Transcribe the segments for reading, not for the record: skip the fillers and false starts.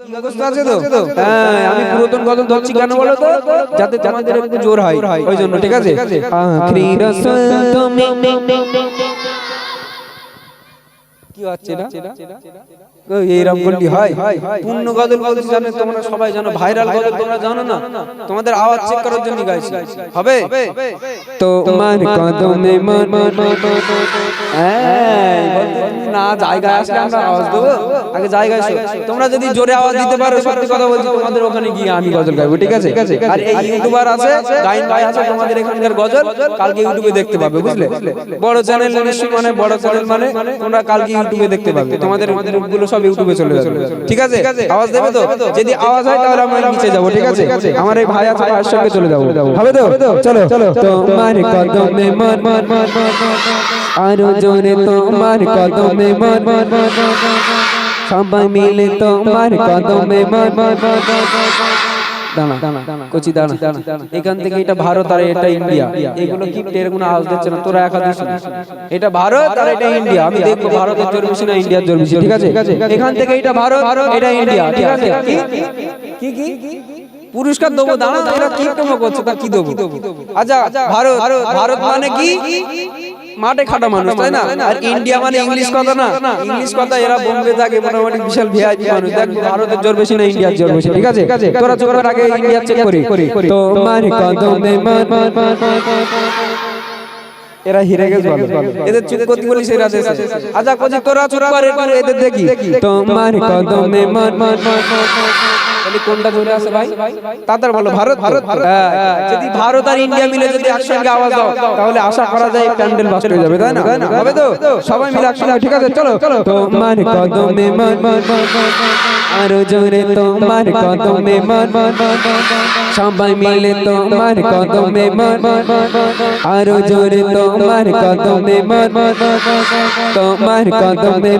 মুখস্থ আছে তো? হ্যাঁ, আমি পুরাতন গজল ধরছি কেন বলো তো, যাতে তোমাদের একটু জোর হয় ওই জন্য, ঠিক আছে? আখরি রাসূল তুমি কি হচ্ছে না এইরকম বললি হয়? পূর্ণ গজল বলছি জানো, তোমরা সবাই জানো, ভাইরাল গজল তোমরা জানো না, তোমাদের আওয়াজ চেক করার জন্য গাইছি। হবে তো তোমার কদমে মন না জায়গায় আসলে আমরা আওয়াজ দেবো, আগে জায়গায় এসো। তোমরা যদি জোরে আওয়াজ দিতে পারো, সত্যি কথা বলছি, তোমাদের ওখানে গিয়ে আমি গজল গাইবো, ঠিক আছে? আর এই ইউটিউবার আছে, গাইন ভাই আছে, তোমাদের এখানকার গজল কালকে ইউটিউবে দেখতে পাবে, বুঝলে? বড় চ্যানেল মানে বড় চ্যানেল মানে তোমরা কালকে ইউটিউবে দেখতে পাবে, তোমাদের মুখগুলো সব ইউটিউবে চলে যাবে, ঠিক আছে? আওয়াজ দেবে তো? যদি আওয়াজ হয় তাহলে আমরা নিচে যাব, ঠিক আছে? আমার এই ভাই আছে, ভাইয়ের সঙ্গে চলে যাবো, হবে তো? চলো তোমার কদমে মন আরো জোরে তোমার কদমে মন সবাই মিলে তোমার কদমে মন দাঁড়া কচি দাঁড়া, এখান থেকে এটা ভারত আর এটা ইন্ডিয়া, এগুলো কি এরকম আওয়াজ দিচ্ছে না, তোরা একা দিস। এটা ভারত আর এটা ইন্ডিয়া, আমি দেখবো ভারতের জোর বেশি না ইন্ডিয়ার জোর বেশি, ঠিক আছে? এখান থেকে এটা ভারত, এটা ইন্ডিয়া, ঠিক আছে? কি কি পুরস্কার দেবো, দাঁড়া এরা কি কম করছে, তা কি দেবো? আচ্ছা, ভারত মানে কি মাঠে খাটা মানুষ, তাই না? আর ইন্ডিয়া মানে ইংলিশ কথা না, ইংলিশ কথা, এরা বোম্বে থাকে, মোটামুটি বিশাল ভিআইপি মানুষ। দেখ, ভারতের জোর বেশি না ইন্ডিয়ার জোর বেশি, ঠিক আছে? তোরা চোখ আগে ইন্ডিয়া চেক করি। তোমার কদমে এরা হিরে গেছে, এদের চুপ করতে বলিস, এরা দেশে। আচ্ছা কোচি তোরা চুপ কর, এদের দেখি। তোমার কদমে তাহলে কোনটা জোরে আছে ভাই? তাড়াতাড়ি বলো। ভারত। যদি ভারত আর ইন্ডিয়া মিলে যদি একসঙ্গে আওয়াজ দাও, তাহলে আশা করা যায় প্যান্ডেল বাস্ট হয়ে যাবে, তাই না? হবে তো? সবাই মিলে একসঙ্গে, ঠিক আছে? চলো তোমার কদমে আরো জোরে তোমার কদমে সবাই মিলে তোমার কদমে আরো জোরে তোমার কদমে তোমার কদমে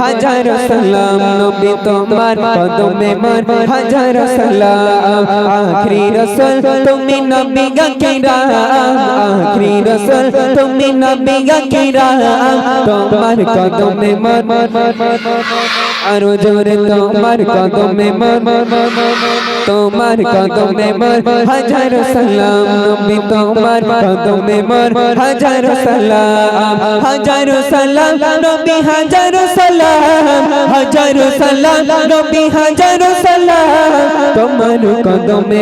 হাজার সালাম নবী, তোমার কদমে হাজার সালাম। আখরি রাসূল তুমি নবী গাকিরাম, আখরি রাসূল তুমি নবী গাকিরাম, তোমার কদমে আরো জোরে তোমার কদমে তোমার কদমে হাজার সালাম নবী, তোমার কদমে হাজার সালাম, হাজার সালাম নবী, হাজার সালাম, হাজার সালাম নবী, হাজার সালাম, তোমার কদমে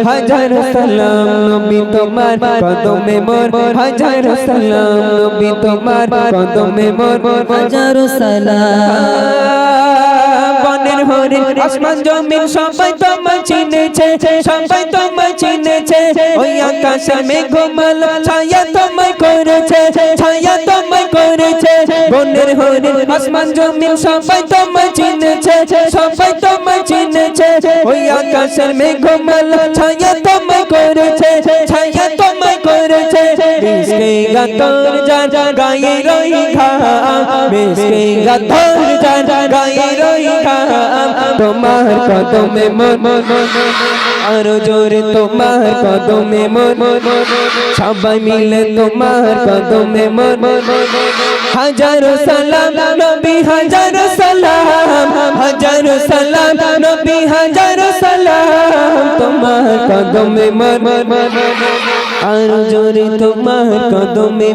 হাজার সালাম নবী, তোমার কদমে হাজার সালাম নবী, তোমার কদমে হাজার সালাম। বনের হরিণ আসমান জমিন সবাই তোমায় চিনেছে, সবাই তোমায় চিনেছে, ওই আকাশে মেঘমাল ছায়া তোমায় করেছে, ছায়া তোমায় করেছে। বনের হরিণ আসমান জমিন সবাই তোমায় চিনেছে, সবাই তোমায় চিনেছে, ওই আকাশের মেঘমাল ছায়া তোমায় করেছে, ছায়া তোমায় করেছে। মিশকে গাতর যার গায়ে রই ঘাম, মিশকে গাতর যার গায়ে রই ঘাম, তোমার কদমে আরো জোরে তোমার কদমে সবাই মিলে তোমার কদমে হাজার সালাম নবী, হাজার সালাম, হাজার সালাম নবী, হাজার সালাম, তোমার কদমে আরো জোরে তোমার কদমে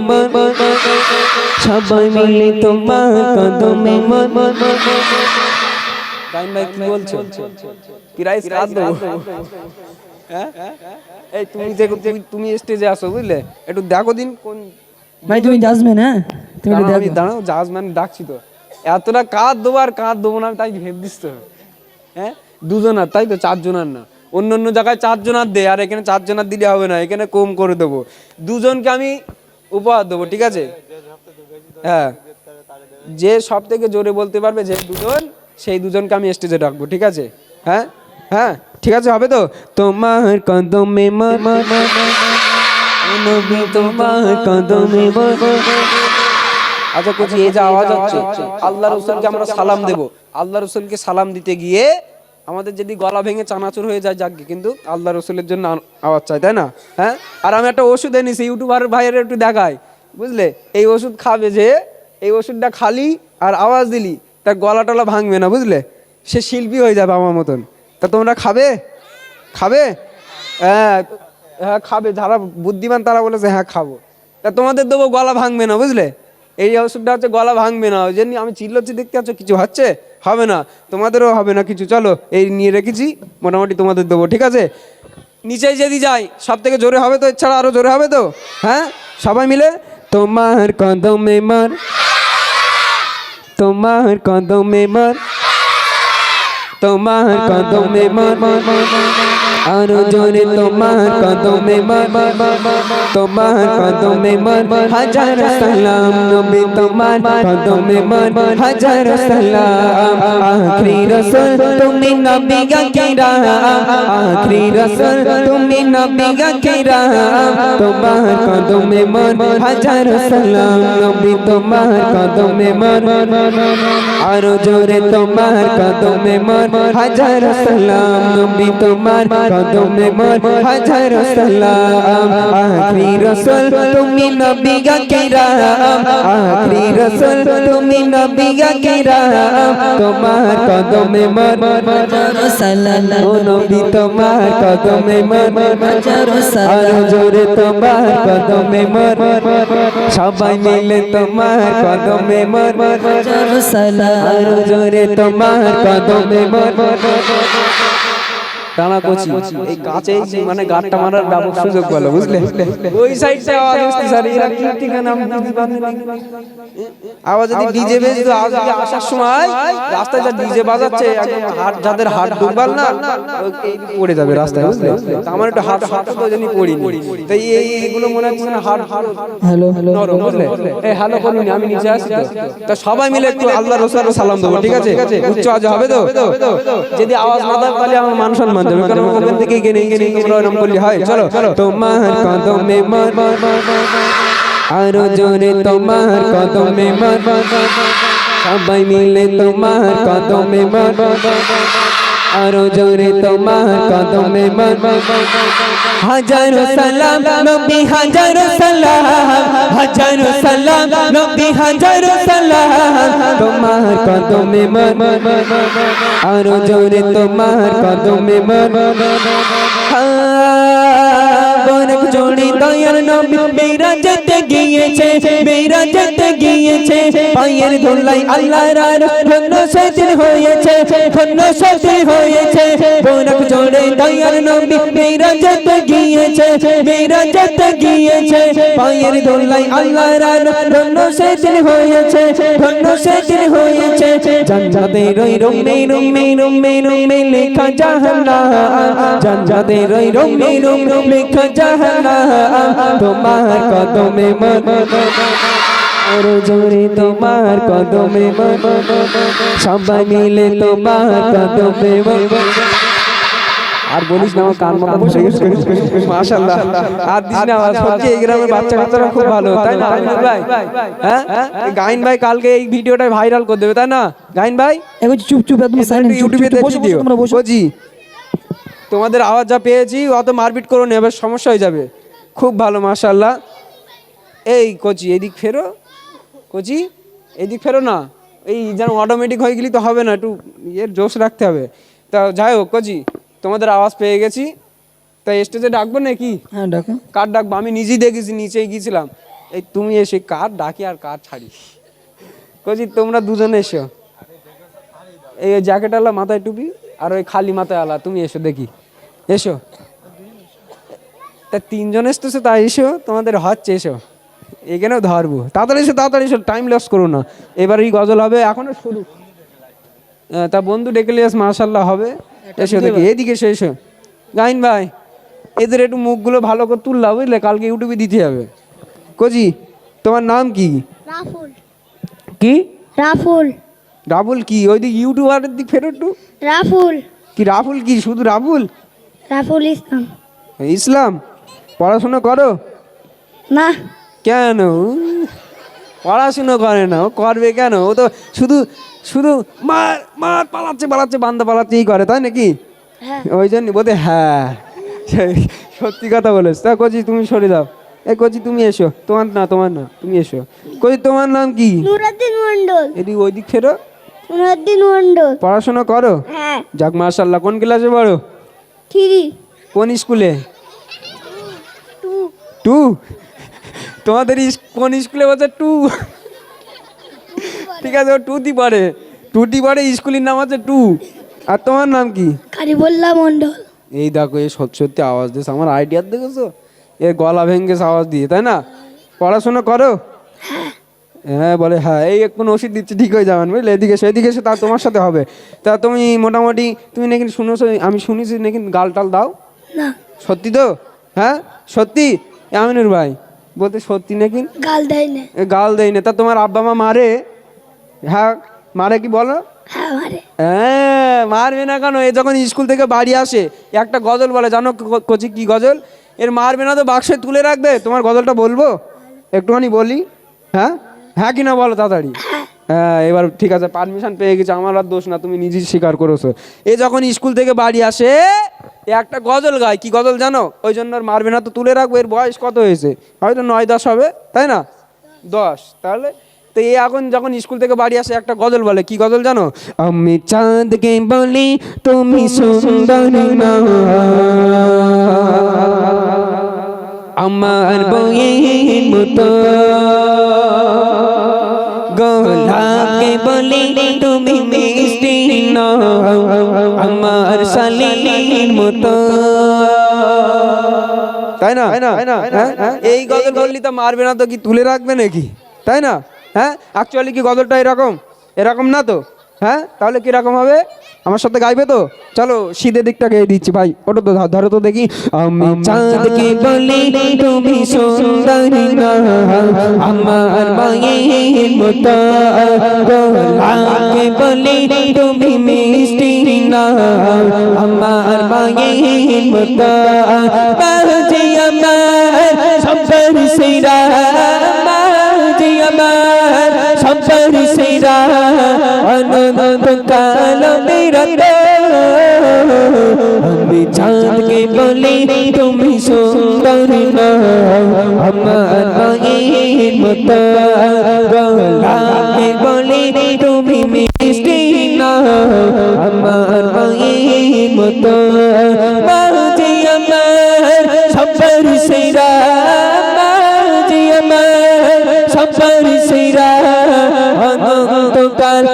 সবাই মিলে তোমার কদমে গাইন ভাই কি বলছো? প্রাইস কাট দেবো? হ্যাঁ, এই তুমি স্টেজে আসো, বুঝলে? একটু দেখো দিন কোন ভাই তুমি জাজম্যান। হ্যাঁ তুমি দেখো, দাঁড়াও, জাজম্যান ডাকছি তো। এতটা কাঁদ দেবো আর কাঁদ দেবো না তাই ভেব দিস তো? হ্যাঁ, দুজনার, তাই তো? চারজনার না, অন্য অন্য জায়গায় চারজনার দে, আর এখানে চারজনার দিলে হবে না, এখানে কম করে দেবো। দুজনকে আমি উপহার দেবো, ঠিক আছে? হ্যাঁ, যে সব থেকে জোরে বলতে পারবে, যে দুজন, সেই দুজনকে আমি স্টেজে রাখবো, ঠিক আছে? হ্যাঁ হ্যাঁ, ঠিক আছে, হবে তো? তোমার কদমে নবী, তোমার কদমে আচ্ছা কোচি, এই যে আওয়াজ হচ্ছে, আল্লাহ রসুলকে আমরা সালাম দেব। আল্লাহ রসুলকে সালাম দিতে গিয়ে আমাদের যদি গলা ভেঙে চানাচুর হয়ে যায় যাক, কিন্তু আল্লাহ রসুলের জন্য আওয়াজ চাই, তাই না? হ্যাঁ, আর আমি একটা ওষুধ এনেছি, ইউটিউবার ভাইয়ের একটু দেখাই, বুঝলে? এই ওষুধ খাবে, যে এই ওষুধটা খালি আর আওয়াজ দিলি তার গলা টলা ভাঙবে না, বুঝলে? সে শিল্পী হয়ে যাবে আমার মতন। তা তোমরা খাবে খাবে? হ্যাঁ হ্যাঁ খাবে, যারা বুদ্ধিমান তারা বলেছে হ্যাঁ খাবো। তা তোমাদের দেবো, গলা ভাঙবে না, বুঝলে? এই ওষুধটা হচ্ছে গলা ভাঙবে না, ওই জন্য আমি চিল্লাচ্ছি, দেখতে পাচ্ছ কিছু হচ্ছে, হবে না, তোমাদেরও হবে না কিছু। চলো এই নিয়ে রেখেছি, মোটামুটি তোমাদের দেবো, ঠিক আছে? নিচে যদি যাই সব থেকে জোরে হবে তো, এছাড়া আরো জোরে হবে তো? হ্যাঁ সবাই মিলে তোমার কদমে মর, তোমার কদমে মর, তোমার কদমে মর, আরো জোরে তোমার কদমে মর, তোমার কদমে মর, হাজার সালাম নবী তোমার কদমে মর, হাজার সালাম। আখরি রাসূল তুমি নবী কিরাম, আখরি রাসূল তুমি নবী কিরাম, তোমার কদমে মর, হাজার সালাম নবী তোমার কদমে মর, আরো জোরে তোমার কদমে মর, হাজার সালাম নবী তোমার কদমে মর, হাজার সালাম। আখরি রাসূল তুমি নবী কিরাম, আখরি রাসূল তুমি নবী কিরাম, তোমার কদমে মর, হাজার সালাম ও নবী তোমার কদমে মর, হাজার সালাম আরো জোরে তোমার কদমে মর, সবাই মিলে তোমার কদমে মর, হাজার সালাম আরো জোরে তোমার কদমে মর। টানা কচি এই গাছে মানে গাটটা মারার ব্যাপক সুযোগ বলো, বুঝলে? ওই সাইডটা আওয়াজ আসছে স্যার, এরা কি ঠিকানা আওয়াজ যদি ডিজে বেজতো, আওয়াজ যদি আসার সময় রাস্তায় যা ডিজে বাজাচ্ছে, একদম হাট, যাদের হাট দুর্বল না এই পড়ে যাবে রাস্তায়, বুঝলে? তা আমার একটু হাট হাট তো জানি পড়িনি, তাই এইগুলো মনে হচ্ছে না হাট হাট হ্যালো হ্যালো নরম, বুঝলে? এই হ্যালো করুন, আমি নিচে আসি তো। তা সবাই মিলে একটু আল্লাহ রাসূলের সালাম দেবো, ঠিক আছে? উচ্চ আওয়াজ হবে তো? যদি আওয়াজ না দেয় তাহলে আমার মান সম্মান যাবে, কারণ ওখান থেকে গেনে গেনে তোমরা এরকম করলে হয়। চলো তোমার কদমে মর, আরো জোরে তোমার কদমে মর, সবাই মিলে তোমার কদমে মর, আরো জোরে তোমার কদমে মর, হাজার সালাম নবী হাজার সালাম, হাজার সালাম নবী হাজার সালাম, তোমার কদমে মর, আরো জোরে তোমার কদমে মর। বরক জোড়ে দয়ার নবী বিরাজতে গিয়েছে, বিরাজতে গিয়েছে, পায়ের ধুলাই আল্লাহর ধন্য সেদিন হয়েছে, ধন্য সেদিন হয়েছে। বরক জোড়ে দয়ার নবী বিরাজতে গিয়েছে, বিরাজতে গিয়েছে, পায়ের ধুলাই আল্লাহর ধন্য সেদিন হয়েছে, ধন্য সেদিন হয়েছে। জান্নাতে রই রুমে রুমে রুমে রুমে লেখা জাহান্নাম, জান্নাতে রই রুমে রুমে লেখা জাহান্নাম, তোমার কদমে মর, আরো জোরে তোমার কদমে মর, সবাই মিলে তোমার কদমে মর। আর বলিস না, আমার কান মাথা বসে গেছে, মাশাআল্লাহ। আর দিস না, সত্যি এই গ্রামের বাচ্চা কাচ্চারা খুব ভালো, তাই না আমিনুল ভাই? হ্যাঁ গাইন ভাই কালকে এই ভিডিওটা ভাইরাল করে দেবে, তাই না গাইন ভাই? এখন চুপ চুপ একদম সাইলেন্ট, ইউটিউবে বসে দিও, তোমরা বসো। বুঝি তোমাদের আওয়াজ যা পেয়েছি অত মারপিট করো না, এবার সমস্যা হয়ে যাবে। খুব ভালো মাশাআল্লাহ। এই কোচি এদিক ফেরো, কোচি এদিক ফেরো না, এই যেন অটোমেটিক হয়ে গেলি তো হবে না, একটু এর জোশ রাখতে হবে। তা যাই হোক কোচি, তোমাদের আওয়াজ পেয়ে গেছি, তাই স্টেজে ডাকবো নাকি? হ্যাঁ ডাকো। কার ডাকবো? আমি নিজেই দেখেছি, নিচেই গিয়েছিলাম। এই তুমি এসে কার ডাকি আর কার ছাড়ি? কোচি তোমরা দুজনে এসো, এই জ্যাকেট আলা মাথায় টুপি আর ওই খালি মাথায় আলা, তুমি এসো দেখি, এসো। তা তিনজন এসতেছে, তাই এসো, তোমাদের হচ্ছে, এসো এখানেও ধরবো। তাড়াতাড়ি এসো, তাড়াতাড়ি এসো, টাইম লস করো না, এবারই গজল হবে, এখনো শুরু। তা বন্ধু ডেকে লিয়াস মাশাআল্লাহ হবে, এসো দেখি, এদিকে এসো, এসো। গাইন ভাই এদের একটু মুখগুলো ভালো করে তুললা, বুঝলে? কালকে ইউটিউবে দিতে হবে। কোজি তোমার নাম কি? রাফুল। কি রাফুল। রাবুল? কি ওই দিক ইউটিউবারের দিক ফেরো একটু। রাফুল। কি রাফুল? কি শুধু রাবুল? রাফুল ইসলাম। ইসলাম। পড়াশোনা করো না। কেন? পড়াশুনো করে না, ও করবে কেন? ও তো শুধু শুধু মার মার পালাচ্ছে পালাচ্ছে, বান্দা পালাচ্ছেই করে, তাই নাকি? হ্যাঁ। ওই জন্য বোধে, হ্যাঁ সত্যি কথা বলেছ। তা কোচি তুমি সরে যাও, এই কোচি তুমি এসো, তোমার না তুমি এসো। কোচি তোমার নাম কি? নুরুদ্দিন মন্ডল। এদিক ওই দিক ফেরো, নুরুদ্দিন মন্ডল। পড়াশোনা করো? হ্যাঁ। যাক মাশাআল্লাহ। কোন ক্লাসে পড়ো? 3 কোন স্কুলে? 2? তোমাদের কোন স্কুলে বলছে 2? ঠিক আছে, ও 2 পড়ে। 2 পড়ে, স্কুলের নাম আছে 2। আর তোমার নাম কি? কারিবুল্লাহ মন্ডল। এই দেখো, এই সত্যি সত্যি আওয়াজ দিয়েছে, আমার আইডিয়া দেখেছো, এ গলা ভেঙ্গে আওয়াজ দিয়ে, তাই না? পড়াশোনা করো? হ্যাঁ বলে হ্যাঁ। এই এখন ওষুধ দিচ্ছে, ঠিক হয়ে যাবেন বুঝলে। এদিকে সেদিকে এসে তা তোমার সাথে হবে। তা তুমি মোটামুটি তুমি নাকি শুনেছো, আমি শুনেছি নাকি গাল টাল দাও? না। সত্যি তো? হ্যাঁ সত্যি? আমিনুর ভাই বলতে সত্যি নাকি? গাল দেয় না। গাল দেয় না? তা তোমার আব্বা মা মারে? হ্যাঁ মারে কি বলো? হ্যাঁ মারে। হ্যাঁ মারবে না কেন? এ যখন স্কুল থেকে বাড়ি আসে একটা গজল বলে, জানো কচি কি গজল? এর মারবে না তো বাক্সে তুলে রাখবে। তোমার গজলটা বলবো একটুখানি বলি? হ্যাঁ হ্যাঁ কি না বলো তাড়াতাড়ি। হ্যাঁ এবার ঠিক আছে, পারমিশন পেয়ে গেছে, আমার আর দোষ না, তুমি নিজেই স্বীকার করেছো। এ যখন স্কুল থেকে বাড়ি আসে এ একটা গজল গায়। কি গজল জানো? ওই জন্য আর মারবে না তো তুলে রাখবো। এর বয়স কত হয়েছে? হয়তো 9-10 হবে, তাই না? 10। তাহলে তো এই এখন যখন স্কুল থেকে বাড়ি আসে একটা গজল বলে। কি গজল জানো? আমি চাঁদকে বলি তুমি সুন্দর না, আমার বইয়ের মতো, গোলাপকে বলি তুমি মিষ্টি না, আমার শালিনীর মতো, তাই না? এই গজল বললি তো মারবে না তো কি তুলে রাখবে নাকি? তাই না? হ্যাঁ অ্যাকচুয়ালি কি গজলটা এরকম না তো? হ্যাঁ তাহলে কিরকম হবে? আমার সাথে গাইবে তো? চলো শীতের দিকটা গেয়ে দিচ্ছি ভাই। ওটা তো ধরো তো দেখি। আমি চাঁদকে বলি তুমি সুন্দর না, আমার মায়ের মতো, গোলাপকে বলি তুমি মিষ্টি না, আমার মায়ের মতো, বাজি আমার সম্পর সেরা, বাজি আমার সম্পর সেরা, আনন্দ কাল বিরত, আমি চাঁদকে বলি তুমি সুন্দর না, আমার মায়ের মতো, গোলাপকে বলি তুমি মিষ্টি না, আমার মায়ের মতো, বাজি আমার সম্পর সেরা, বাজি আমার সম্পর সেরা, অনন্ত কাল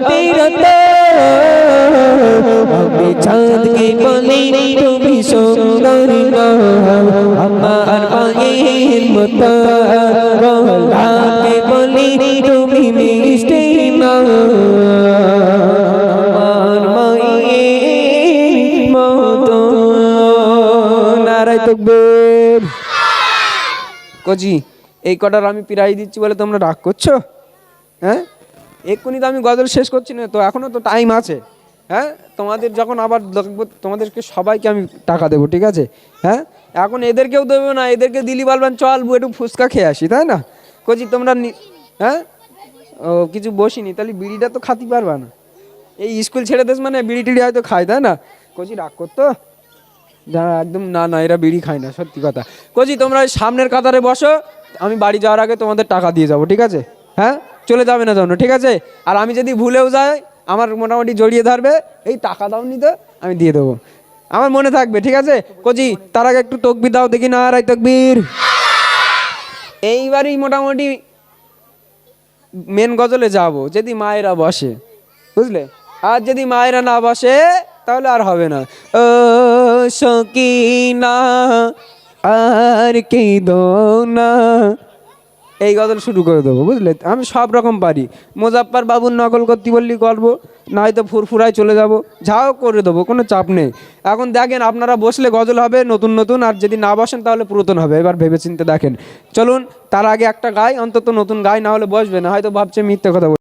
বিরত, আমি চাঁদকে বলি তুমি সুন্দর না, আমার মায়ের মতো, গোলাপকে বলি তুমি মিষ্টি না, আমার মায়ের মতো। নারায়ে তাকবীর। কজি এই কটার আমি পিরাই দিচ্ছি বলে তোমরা রাগ করছো? হ্যাঁ এক্ষুনি তো আমি গজল শেষ করছি না তো, এখনো তো টাইম আছে। হ্যাঁ তোমাদের যখন আবার দেখবো তোমাদেরকে সবাইকে আমি টাকা দেবো, ঠিক আছে? হ্যাঁ এখন এদেরকেও দেবো না, এদেরকে দিলি বলবেন চল একটু ফুচকা খেয়ে আসি, তাই না? কচি তোমরা হ্যাঁ ও কিছু বসিনি, তাহলে বিড়িটা তো খাতে পারবা না। এই স্কুল ছেড়ে দেশ মানে বিড়ি টিড়ি হয়তো খায়, তাই না? কচি রাগ করতো? একদম না না, এরা বিড়ি খায় না, সত্যি কথা। কচি তোমরা সামনের কাতারে বসো, আমি বাড়ি যাওয়ার আগে তোমাদের টাকা দিয়ে যাবো, ঠিক আছে? হ্যাঁ চলে যাবে না জানো, ঠিক আছে? আর আমি যদি ভুলেও যাই আমার মোটামুটি জড়িয়ে ধরবে, এই টাকা দাও নিতে, আমি দিয়ে দেবো, আমার মনে থাকবে, ঠিক আছে? কচি তার আগে একটু তকবির দাও দেখি। নারায়ে তাকবীর। এইবারই মোটামুটি মেন গজলে যাব, যদি মায়েরা বসে, বুঝলে? আর যদি মায়েরা না বসে তাহলে আর হবে না। ও সকিনা আর কেঁদো না, এই গজল শুরু করে দেবো, বুঝলে? আমি সব রকম পারি। মোজাফফর বাবুর নকল করতে বললি করবো, না হয়তো ফুরফুরায় চলে যাব, যাও করে দেবো, কোনো চাপ নেই। এখন দেখেন আপনারা বসলে গজল হবে নতুন নতুন, আর যদি না বসেন তাহলে পুরাতন হবে। এবার ভেবেচিন্তে দেখেন। চলুন তার আগে একটা গাই, অন্তত নতুন গাই, না হলে বসবে না, হয়তো ভাবছে মিথ্যে কথা বলছে।